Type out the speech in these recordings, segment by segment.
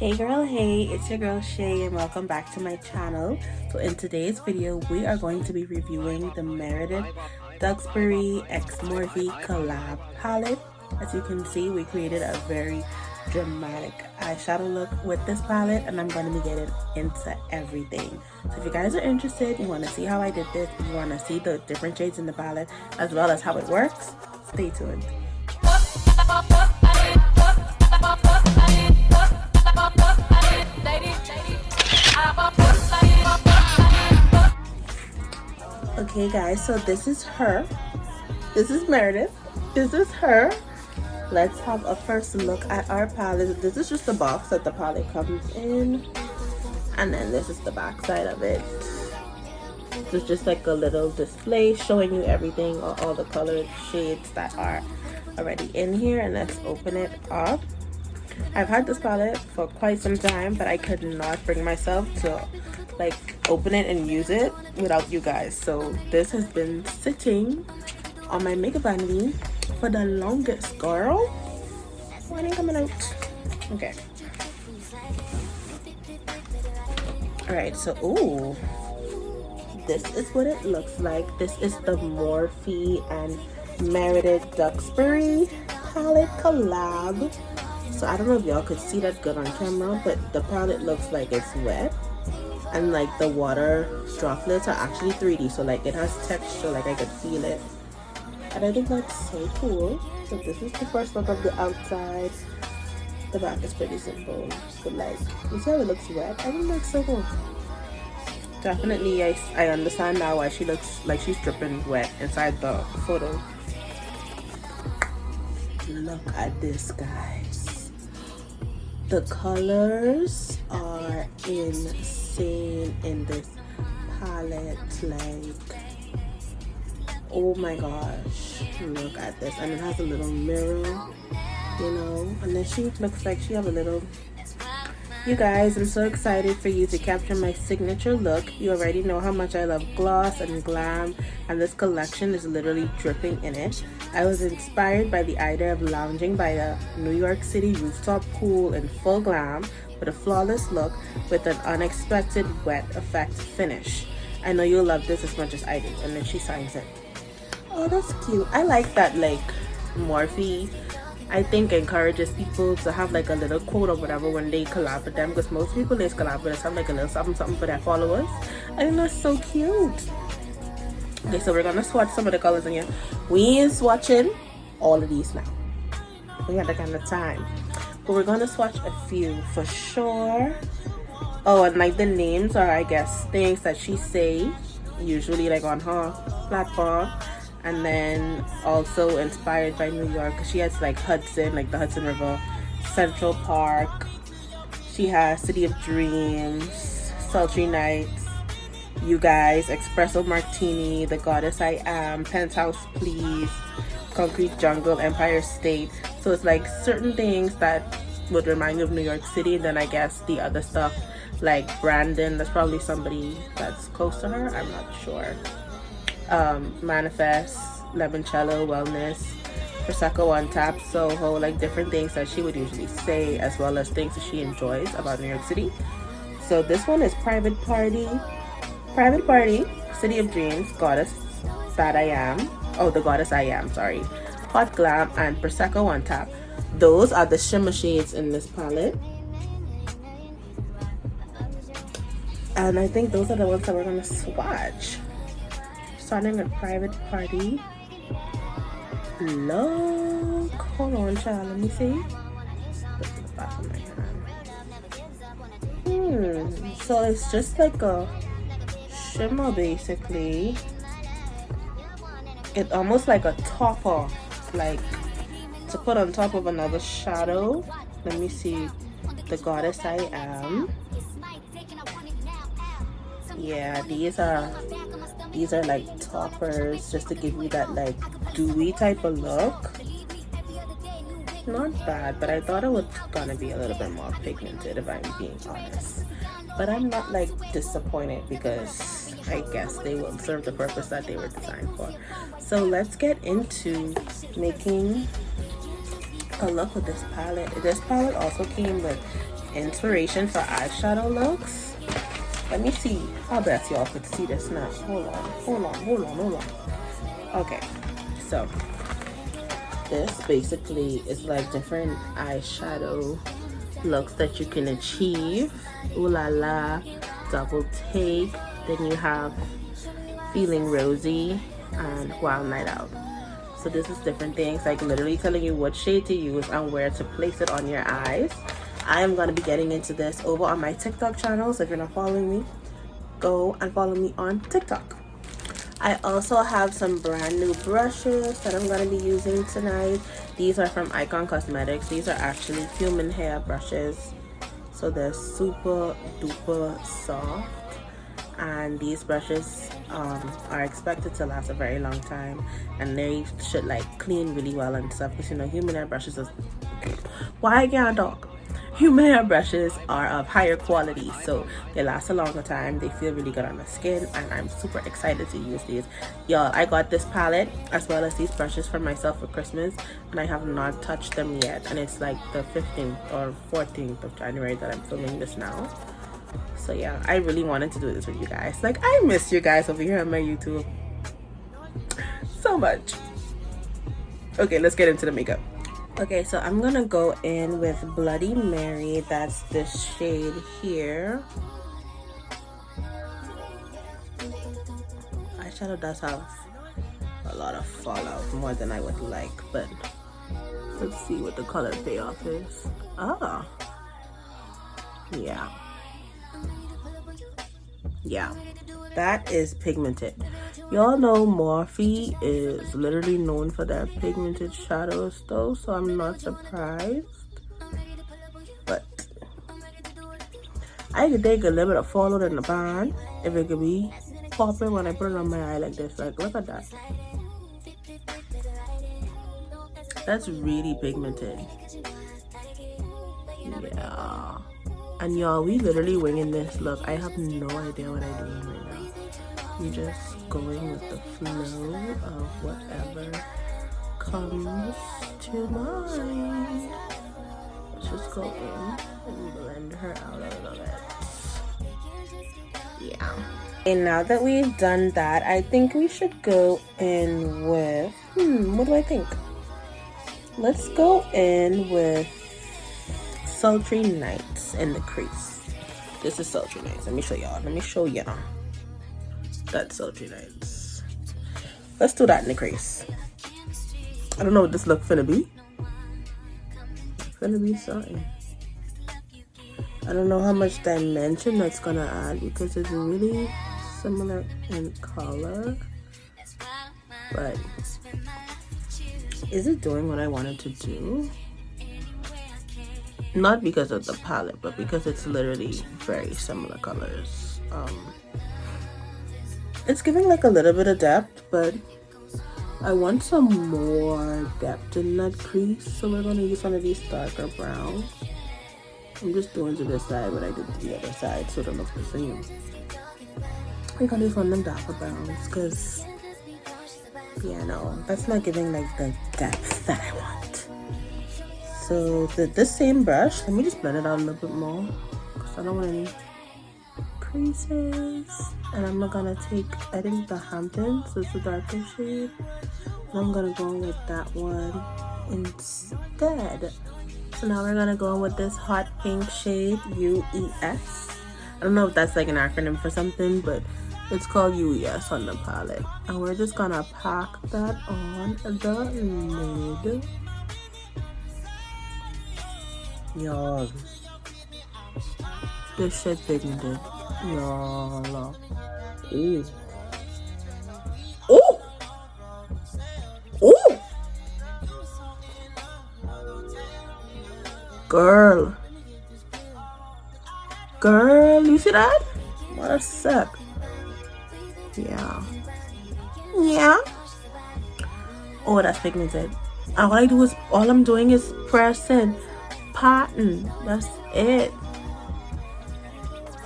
Hey girl, hey, it's your girl Shay and welcome back to my channel. So in today's video, we are going to be reviewing the Meredith Duxbury X Morphe collab palette. As you can see, we created a very dramatic eyeshadow look with this palette and I'm going to be getting into everything. So if you guys are interested, you want to see how I did this, you want to see the different shades in the palette as well as how it works, stay tuned. Okay guys, so this is her. This is Meredith. This is her. Let's have a first look at our palette. This is just the box that the palette comes in. And then this is the back side of it. This is just like a little display showing you everything, all the colored shades that are already in here. And let's open it up. I've had this palette for quite some time, but I could not bring myself to like open it and use it without you guys. So this has been sitting on my makeup vanity for the longest, girl. Why ain't coming out? Okay. Alright, so ooh, this is what it looks like. This is the Morphe and Meredith Duxbury palette collab. So I don't know if y'all could see that good on camera, but the palette looks like it's wet. And like the water droplets are actually 3D, so like it has texture, like I could feel it. And I think that's so cool. So this is the first look of the outside. The back is pretty simple, but like, you see how it looks wet? I think that's so cool. Definitely, I understand now why she looks like she's dripping wet inside the photo. Look at this, guys. The colors are insane in this palette. Like, oh my gosh, look at this. And it has a little mirror, you know, and then she looks like she have a little. You guys, I'm so excited for you to capture my signature look. You already know how much I love gloss and glam, and this collection is literally dripping in it. I was inspired by the idea of lounging by a New York City rooftop pool in full glam with a flawless look with an unexpected wet effect finish. I know you'll love this as much as I do. And then she signs it. Oh, that's cute. I like that, like, Morphe, I think, encourages people to have like a little quote or whatever when they collab with them, because most people they collab with us have like a little something for their followers. I think that's so cute. Okay, so we're gonna swatch some of the colors in here. We ain't swatching all of these now. We got that kind of time. But we're gonna swatch a few for sure. Oh, and like the names are, I guess, things that she say usually like on her platform. And then also inspired by New York. She has like Hudson, like the Hudson River, Central Park. She has City of Dreams, Sultry Nights, You Guys, Espresso Martini, The Goddess I Am, Penthouse Please, Concrete Jungle, Empire State. So it's like certain things that would remind you of New York City. And then I guess the other stuff like Brandon, that's probably somebody that's close to her, I'm not sure. Manifest, Limoncello, Wellness, Prosecco on Tap, Soho, like different things that she would usually say, as well as things that she enjoys about New York City. So this one is Private Party, City of Dreams, Goddess That I Am, oh, The Goddess I Am, sorry, Hot Glam, and Prosecco on Tap. Those are the shimmer shades in this palette. And I think those are the ones that we're gonna swatch. Starting with Private Party. Look, hold on, child. Let me see. Put the back of my hand. So it's just like a shimmer, basically. It's almost like a topper, like to put on top of another shadow. Let me see. The Goddess I Am. Yeah, these are like toppers just to give you that like dewy type of look. Not bad, but I thought it was gonna be a little bit more pigmented if I'm being honest. But I'm not like disappointed because I guess they will serve the purpose that they were designed for. So let's get into making a look with this palette. This palette also came with inspiration for eyeshadow looks. Let me see. I bet y'all could see this now. Hold on. Okay, so this basically is like different eyeshadow looks that you can achieve. Ooh la la, double take. Then you have feeling rosy and wild night out. So this is different things, like literally telling you what shade to use and where to place it on your eyes. I am going to be getting into this over on my TikTok channel, so if you're not following me, go and follow me on TikTok. I also have some brand new brushes that I'm going to be using tonight. These are from Icon Cosmetics. These are actually human hair brushes, so they're super duper soft, and these brushes are expected to last a very long time, and they should like clean really well and stuff, because you know human hair brushes is human hair brushes are of higher quality, so they last a longer time. They feel really good on the skin, and I'm super excited to use these. Y'all, I got this palette as well as these brushes for myself for Christmas, and I have not touched them yet, and it's like the 15th or 14th of January that I'm filming this now. So yeah, I really wanted to do this with you guys. Like, I miss you guys over here on my YouTube so much. Okay, let's get into the makeup. Okay, so I'm gonna go in with Bloody Mary. That's this shade here. Eyeshadow does have a lot of fallout, more than I would like, but let's see what the color payoff is. Ah, yeah, that is pigmented. Y'all know Morphe is literally known for their pigmented shadows though, so I'm not surprised. But I could take a little bit of fallout in the pan if it could be popping when I put it on my eye like this. Like, look at that. That's really pigmented. Yeah. And y'all, we literally winging this look. I have no idea what I'm doing right now. I'm just going with the flow of whatever comes to mind. Let's just go in and blend her out a little bit. Yeah. And now that we've done that, I think we should go in with, what do I think? Let's go in with Sultry Nights in the crease. This is Sultry Nights. Let me show y'all. That's Sultry Nights. Let's do that in the crease. I don't know what this look finna be. Finna be something. I don't know how much dimension that's gonna add, because it's really similar in color. But is it doing what I wanted to do? Not because of the palette, but because it's literally very similar colors. It's giving like a little bit of depth, but I want some more depth in that crease, so we're going to use one of these darker browns. I'm just doing to this side what I did to the other side, so it looks the same. I'm going to use one of them darker browns, because, yeah, no, that's not giving like the depth that I want. So this same brush, let me just blend it out a little bit more, because I don't want any creases. And I'm gonna take, I think, the Hamptons, it's a darker shade, and I'm gonna go with that one instead. So now we're gonna go in with this hot pink shade, UES. I don't know if that's like an acronym for something, but it's called UES on the palette. And we're just gonna pack that on the lid. Y'all, this shit pigmented. Y'all. Ooh. Ooh! Ooh! Girl. Girl, you see that? What a sec. Yeah. Yeah. Oh, that's pigmented. And all I'm doing is pressing, patting. That's it.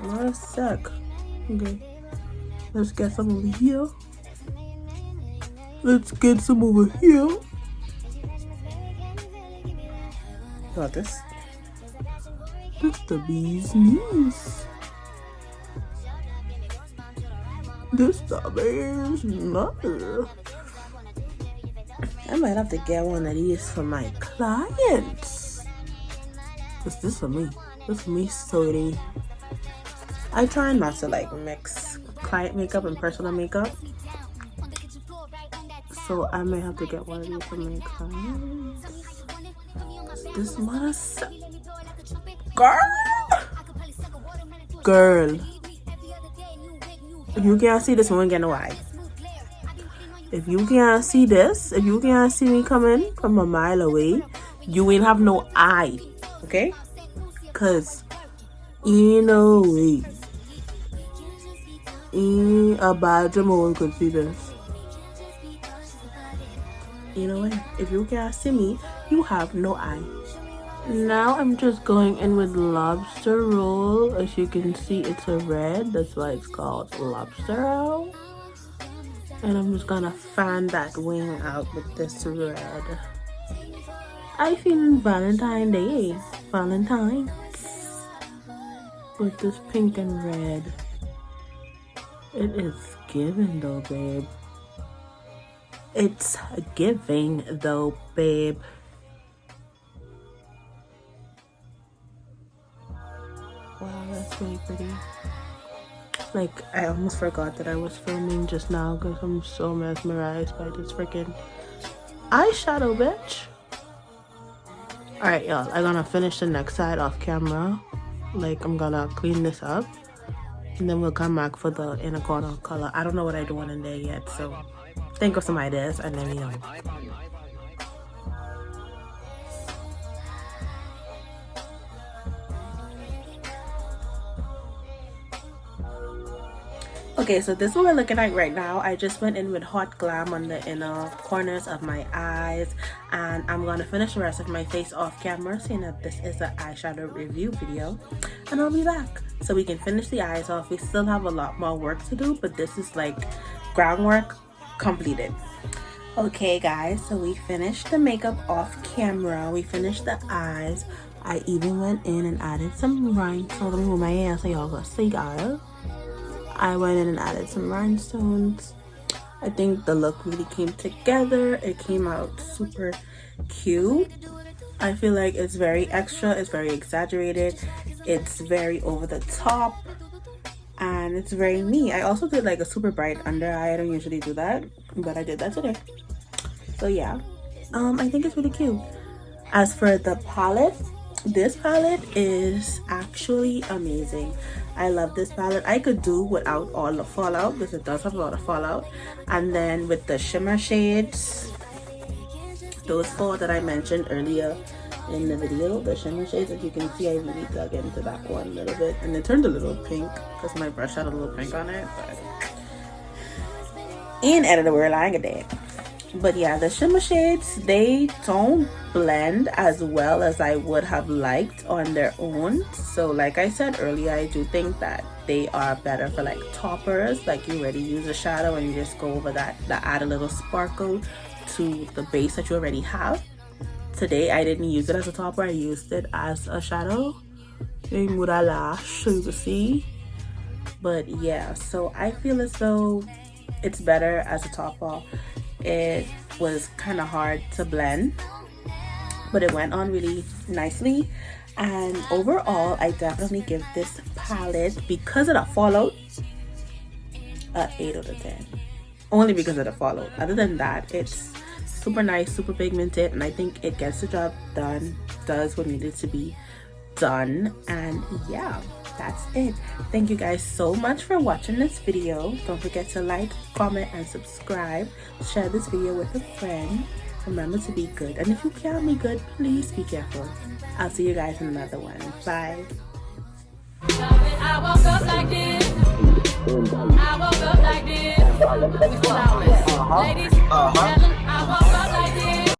What a sec. Okay. Let's get some over here. Got this. This the bee's knees. This the bee's mother. I might have to get one of these for my clients. Cause this for me. This for me, sweetie. I try not to like mix client makeup and personal makeup. So I may have to get one of these for my clients. This mother girl. If you can't see this one, get no eye. If you can't see this, if you can't see me coming from a mile away, you ain't have no eye, okay? Cause in a way, in a bad one could see this. You know what? If you can't see me, you have no eye. Now I'm just going in with lobster roll. As you can see, it's a red. That's why it's called lobster roll. And I'm just gonna fan that wing out with this red. I feel Valentine's Day. Valentine's. With this pink and red. It is giving though, babe. It's giving though, babe. Wow, that's really pretty. Like, I almost forgot that I was filming just now because I'm so mesmerized by this freaking eyeshadow, bitch. Alright, y'all. I'm gonna finish the next side off camera. Like, I'm gonna clean this up. And then we'll come back for the inner corner color. I don't know what I'm doing in there yet, so think of some ideas and let me know. Okay, so this is what we're looking at right now. I just went in with Hot Glam on the inner corners of my eyes, and I'm gonna finish the rest of my face off camera, seeing that this is an eyeshadow review video, and I'll be back so we can finish the eyes off. We still have a lot more work to do, but this is like groundwork completed. Okay guys, so we finished the makeup off camera. We finished the eyes. I even went in and added some rhinestones. Let me move my hair so y'all gonna see, guys. I went in and added some rhinestones. I think the look really came together. It came out super cute. I feel like it's very extra, it's very exaggerated, it's very over the top, and it's very me. I also did like a super bright under eye. I don't usually do that, but I did that today. So yeah, I think it's really cute. As for the palette, this palette is actually amazing. I love this palette. I could do without all the fallout because it does have a lot of fallout. And then with the shimmer shades, those 4 that I mentioned earlier in the video, the shimmer shades, as you can see, I really dug into that one a little bit. And it turned a little pink because my brush had a little pink on it. But in editor, we're lying a day. But yeah, the shimmer shades, they don't blend as well as I would have liked on their own. So like I said earlier, I do think that they are better for like toppers, like you already use a shadow and you just go over that add a little sparkle to the base that you already have. Today I didn't use it as a topper, I used it as a shadow thing with a lash, so you can see. But yeah, so I feel as though it's better as a topper. It was kind of hard to blend, but it went on really nicely. And overall, I definitely give this palette, because of the fallout, a 8 out of 10. Only because of the fallout. Other than that, it's super nice, super pigmented, and I think it gets the job done, does what needed to be done. And yeah, that's it. Thank you guys so much for watching this video. Don't forget to like, comment, and subscribe. Share this video with a friend. Remember to be good, and if you can't be good, please be careful. I'll see you guys in another one. Bye. I woke up like this. I woke up like this. Ladies,